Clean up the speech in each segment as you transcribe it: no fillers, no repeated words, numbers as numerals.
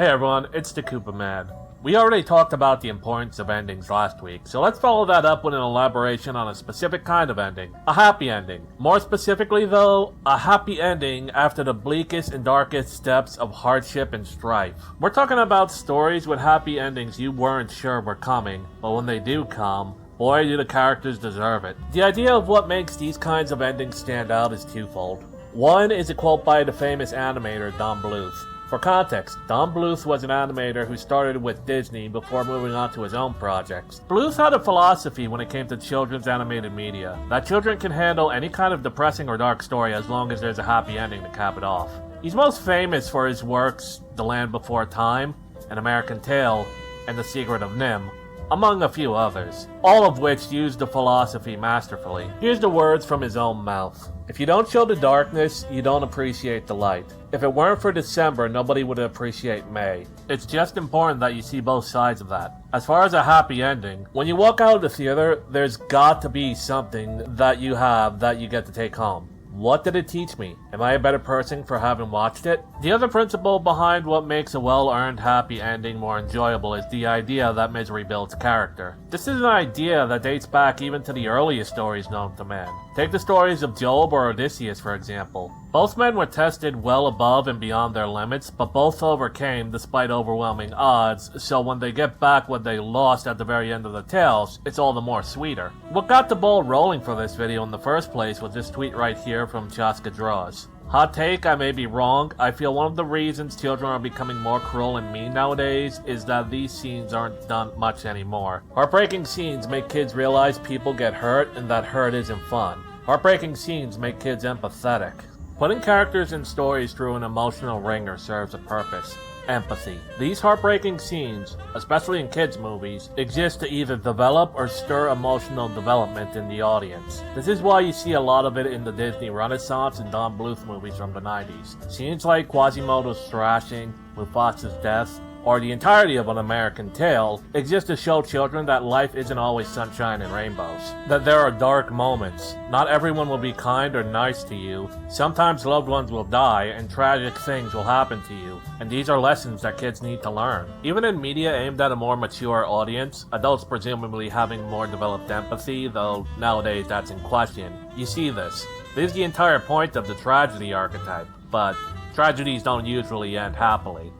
Hey everyone, it's the Koopa Man. We already talked about the importance of endings last week, so let's follow that up with an elaboration on a specific kind of ending. A happy ending. More specifically though, a happy ending after the bleakest and darkest steps of hardship and strife. We're talking about stories with happy endings you weren't sure were coming, but when they do come, boy do the characters deserve it. The idea of what makes these kinds of endings stand out is twofold. One is a quote by the famous animator Don Bluth. For context, Don Bluth was an animator who started with Disney before moving on to his own projects. Bluth had a philosophy when it came to children's animated media, that children can handle any kind of depressing or dark story as long as there's a happy ending to cap it off. He's most famous for his works The Land Before Time, An American Tail, and The Secret of NIMH, among a few others, all of which use the philosophy masterfully. Here's the words from his own mouth. If you don't show the darkness, you don't appreciate the light. If it weren't for December, nobody would appreciate May. It's just important that you see both sides of that. As far as a happy ending, when you walk out of the theater, there's got to be something that you have that you get to take home. What did it teach me? Am I a better person for having watched it? The other principle behind what makes a well-earned happy ending more enjoyable is the idea that misery builds character. This is an idea that dates back even to the earliest stories known to man. Take the stories of Job or Odysseus, for example. Both men were tested well above and beyond their limits, but both overcame despite overwhelming odds, so when they get back what they lost at the very end of the tales, it's all the more sweeter. What got the ball rolling for this video in the first place was this tweet right here from Chaska Draws. Hot take, I may be wrong. I feel one of the reasons children are becoming more cruel and mean nowadays is that these scenes aren't done much anymore. Heartbreaking scenes make kids realize people get hurt and that hurt isn't fun. Heartbreaking scenes make kids empathetic. Putting characters in stories through an emotional wringer serves a purpose. Empathy. These heartbreaking scenes, especially in kids' movies, exist to either develop or stir emotional development in the audience. This is why you see a lot of it in the Disney Renaissance and Don Bluth movies from the 90s. Scenes like Quasimodo's thrashing, Mufasa's death, or the entirety of An American Tail exist to show children that life isn't always sunshine and rainbows. That there are dark moments. Not everyone will be kind or nice to you. Sometimes loved ones will die and tragic things will happen to you. And these are lessons that kids need to learn. Even in media aimed at a more mature audience, adults presumably having more developed empathy, though nowadays that's in question, you see this. This is the entire point of the tragedy archetype, but tragedies don't usually end happily.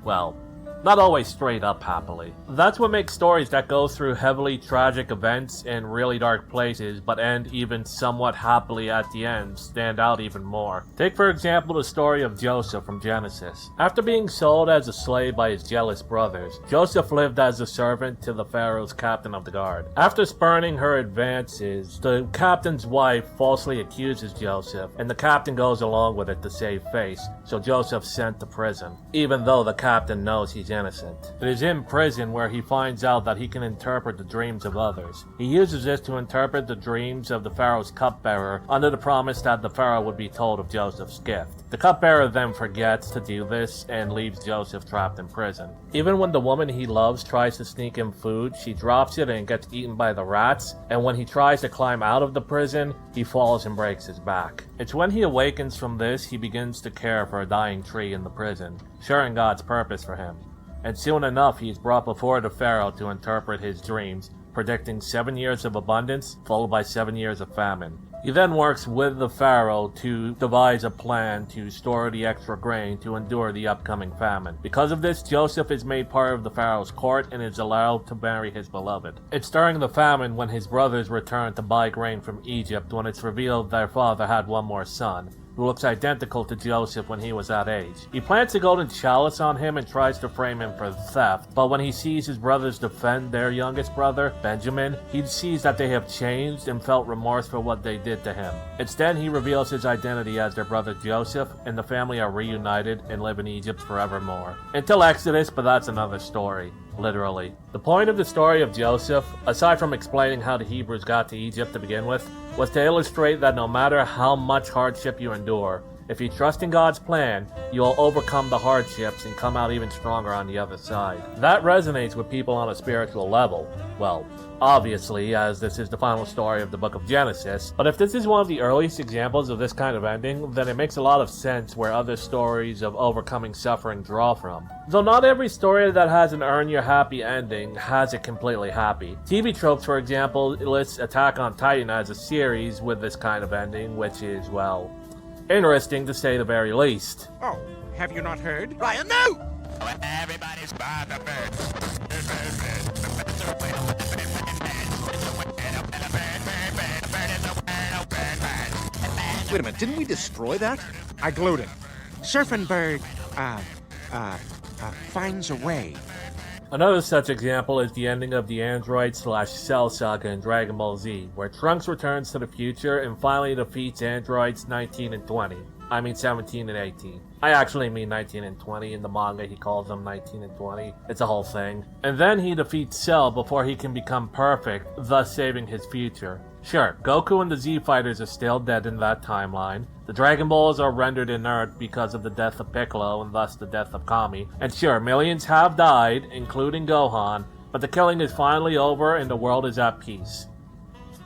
Well, not always straight up happily. That's what makes stories that go through heavily tragic events in really dark places but end even somewhat happily at the end stand out even more. Take for example the story of Joseph from Genesis. After being sold as a slave by his jealous brothers, Joseph lived as a servant to the Pharaoh's captain of the guard. After spurning her advances, the captain's wife falsely accuses Joseph, and the captain goes along with it to save face, so Joseph's sent to prison, even though the captain knows he's innocent. It is in prison where he finds out that he can interpret the dreams of others. He uses this to interpret the dreams of the Pharaoh's cupbearer under the promise that the Pharaoh would be told of Joseph's gift. The cupbearer then forgets to do this and leaves Joseph trapped in prison. Even when the woman he loves tries to sneak him food, she drops it and gets eaten by the rats, and when he tries to climb out of the prison, he falls and breaks his back. It's when he awakens from this he begins to care for a dying tree in the prison, sharing God's purpose for him. And soon enough he is brought before the Pharaoh to interpret his dreams, predicting 7 years of abundance, followed by 7 years of famine. He then works with the Pharaoh to devise a plan to store the extra grain to endure the upcoming famine. Because of this, Joseph is made part of the Pharaoh's court and is allowed to marry his beloved. It's during the famine when his brothers return to buy grain from Egypt when it's revealed their father had one more son, who looks identical to Joseph when he was that age. He plants a golden chalice on him and tries to frame him for theft, but when he sees his brothers defend their youngest brother, Benjamin, he sees that they have changed and felt remorse for what they did to him. It's then he reveals his identity as their brother Joseph, and the family are reunited and live in Egypt forevermore. Until Exodus, but that's another story. Literally. The point of the story of Joseph, aside from explaining how the Hebrews got to Egypt to begin with, was to illustrate that no matter how much hardship you endure, if you trust in God's plan, you'll overcome the hardships and come out even stronger on the other side. That resonates with people on a spiritual level. Well, obviously, as this is the final story of the book of Genesis, but if this is one of the earliest examples of this kind of ending, then it makes a lot of sense where other stories of overcoming suffering draw from. Though not every story that has an earn your happy ending has it completely happy. TV Tropes, for example, lists Attack on Titan as a series with this kind of ending, which is, well, interesting to say the very least. Oh, have you not heard? Ryan, no! Everybody's by the birds. Wait a minute, didn't we destroy that? I glued it. Surfenberg, finds a way. Another such example is the ending of the Android/Cell saga in Dragon Ball Z, where Trunks returns to the future and finally defeats androids 19 and 20. I mean 17 and 18. I actually mean 19 and 20. In the manga he calls them 19 and 20. It's a whole thing. And then he defeats Cell before he can become perfect, thus saving his future. Sure, Goku and the Z-Fighters are still dead in that timeline. The Dragon Balls are rendered inert because of the death of Piccolo and thus the death of Kami. And sure, millions have died, including Gohan, but the killing is finally over and the world is at peace.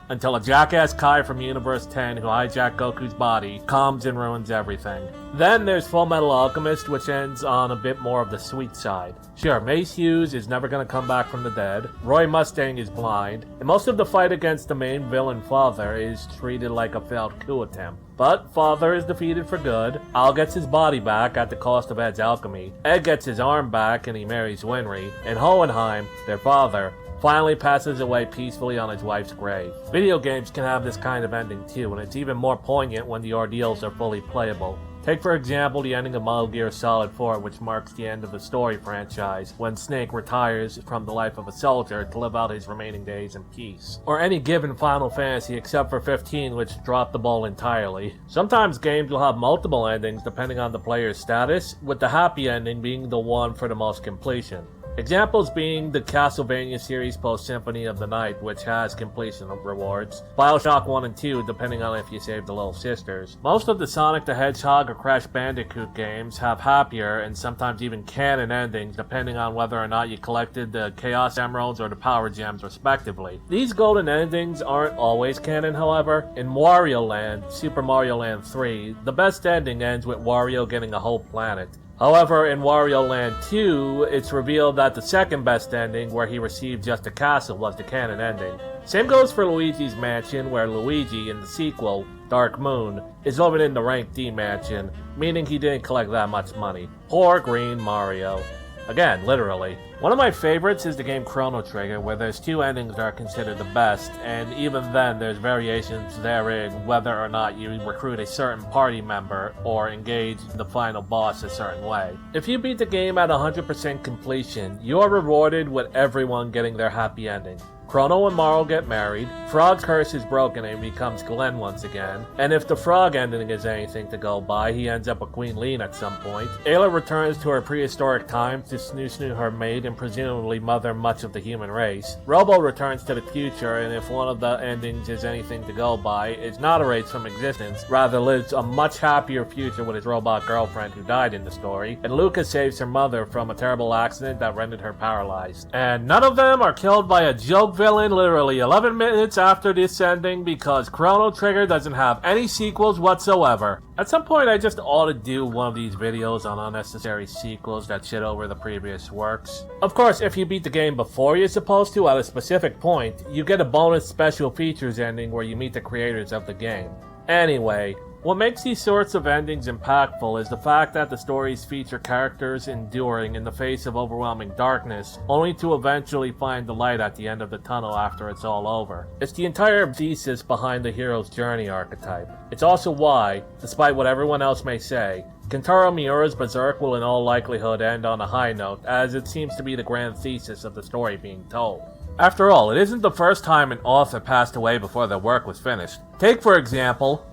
Until a jackass Kai from Universe 10 who hijacked Goku's body comes and ruins everything. Then there's Full Metal Alchemist, which ends on a bit more of the sweet side. Sure, Mace Hughes is never going to come back from the dead, Roy Mustang is blind, and most of the fight against the main villain Father is treated like a failed coup attempt. But Father is defeated for good, Al gets his body back at the cost of Ed's alchemy, Ed gets his arm back and he marries Winry, and Hohenheim, their father, finally passes away peacefully on his wife's grave. Video games can have this kind of ending too, and it's even more poignant when the ordeals are fully playable. Take for example the ending of Metal Gear Solid 4, which marks the end of the story franchise, when Snake retires from the life of a soldier to live out his remaining days in peace. Or any given Final Fantasy except for 15, which dropped the ball entirely. Sometimes games will have multiple endings depending on the player's status, with the happy ending being the one for the most completion. Examples being the Castlevania series post-Symphony of the Night, which has completion rewards, Bioshock 1 and 2, depending on if you save the Little Sisters. Most of the Sonic the Hedgehog or Crash Bandicoot games have happier and sometimes even canon endings, depending on whether or not you collected the Chaos Emeralds or the Power Gems respectively. These golden endings aren't always canon, however. In Wario Land, Super Mario Land 3, the best ending ends with Wario getting a whole planet. However, in Wario Land 2, it's revealed that the second best ending, where he received just a castle, was the canon ending. Same goes for Luigi's Mansion, where Luigi, in the sequel, Dark Moon, is living in the Rank D mansion, meaning he didn't collect that much money. Poor green Mario. Again, literally. One of my favorites is the game Chrono Trigger, where there's two endings that are considered the best, and even then there's variations therein whether or not you recruit a certain party member or engage the final boss a certain way. If you beat the game at 100% completion, you are rewarded with everyone getting their happy ending. Chrono and Marle get married, Frog's curse is broken and he becomes Glenn once again, and if the Frog ending is anything to go by, he ends up with Queen Leene at some point. Ayla returns to her prehistoric times to snoo her mate and presumably mother much of the human race. Robo returns to the future, and if one of the endings is anything to go by, is not erased from existence, rather lives a much happier future with his robot girlfriend who died in the story, and Lucas saves her mother from a terrible accident that rendered her paralyzed. And none of them are killed by a joke villain literally 11 minutes after this ending because Chrono Trigger doesn't have any sequels whatsoever. At some point I just ought to do one of these videos on unnecessary sequels that shit over the previous works. Of course, if you beat the game before you're supposed to at a specific point, you get a bonus special features ending where you meet the creators of the game. Anyway, what makes these sorts of endings impactful is the fact that the stories feature characters enduring in the face of overwhelming darkness, only to eventually find the light at the end of the tunnel after it's all over. It's the entire thesis behind the hero's journey archetype. It's also why, despite what everyone else may say, Kentaro Miura's Berserk will in all likelihood end on a high note, as it seems to be the grand thesis of the story being told. After all, it isn't the first time an author passed away before their work was finished. Take, for example...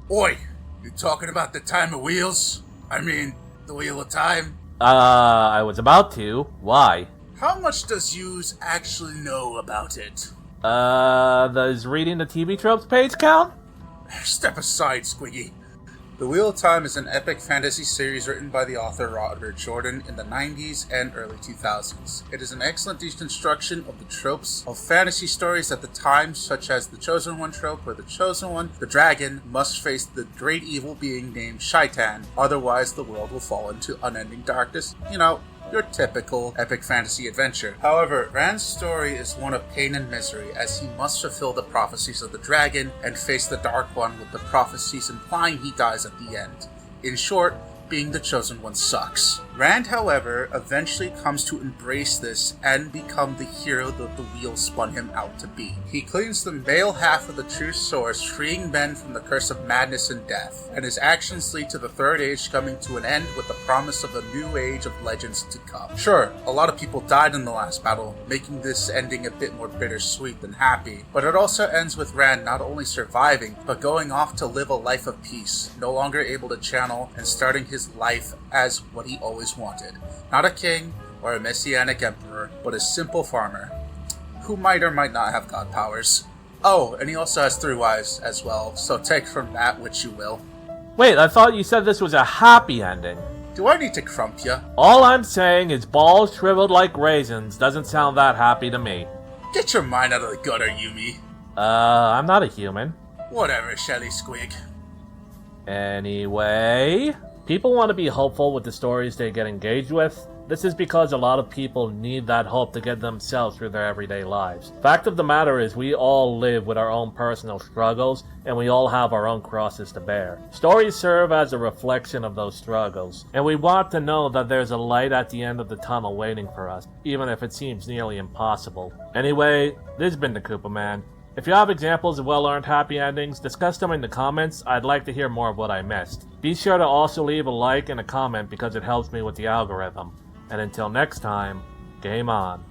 Oi, you talking about the Time of Wheels? I mean, the Wheel of Time? I was about to. Why? How much does yous actually know about it? Does reading the TV Tropes page count? Step aside, Squiggy. The Wheel of Time is an epic fantasy series written by the author Robert Jordan in the 90s and early 2000s. It is an excellent deconstruction of the tropes of fantasy stories at the time, such as the Chosen One trope, where the Chosen One, the dragon, must face the great evil being named Shaitan, otherwise the world will fall into unending darkness. You know, your typical epic fantasy adventure. However, Rand's story is one of pain and misery, as he must fulfill the prophecies of the dragon and face the Dark One, with the prophecies implying he dies at the end. In short, being the Chosen One sucks. Rand, however, eventually comes to embrace this and become the hero that the wheel spun him out to be. He claims the male half of the true source, freeing men from the curse of madness and death, and his actions lead to the Third Age coming to an end with the promise of a new age of legends to come. Sure, a lot of people died in the last battle, making this ending a bit more bittersweet than happy, but it also ends with Rand not only surviving, but going off to live a life of peace, no longer able to channel and starting his life as what he always wanted. Not a king or a messianic emperor, but a simple farmer who might or might not have god powers. Oh, and he also has 3 wives as well, so take from that which you will. Wait, I thought you said this was a happy ending. Do I need to crump ya? All I'm saying is balls shriveled like raisins doesn't sound that happy to me. Get your mind out of the gutter, Yumi. I'm not a human. Whatever, Shelly Squig. Anyway, people want to be hopeful with the stories they get engaged with. This is because a lot of people need that hope to get themselves through their everyday lives. Fact of the matter is, we all live with our own personal struggles, and we all have our own crosses to bear. Stories serve as a reflection of those struggles, and we want to know that there's a light at the end of the tunnel waiting for us, even if it seems nearly impossible. Anyway, this has been the Koopa Man. If you have examples of well-earned happy endings, discuss them in the comments. I'd like to hear more of what I missed. Be sure to also leave a like and a comment because it helps me with the algorithm. And until next time, game on.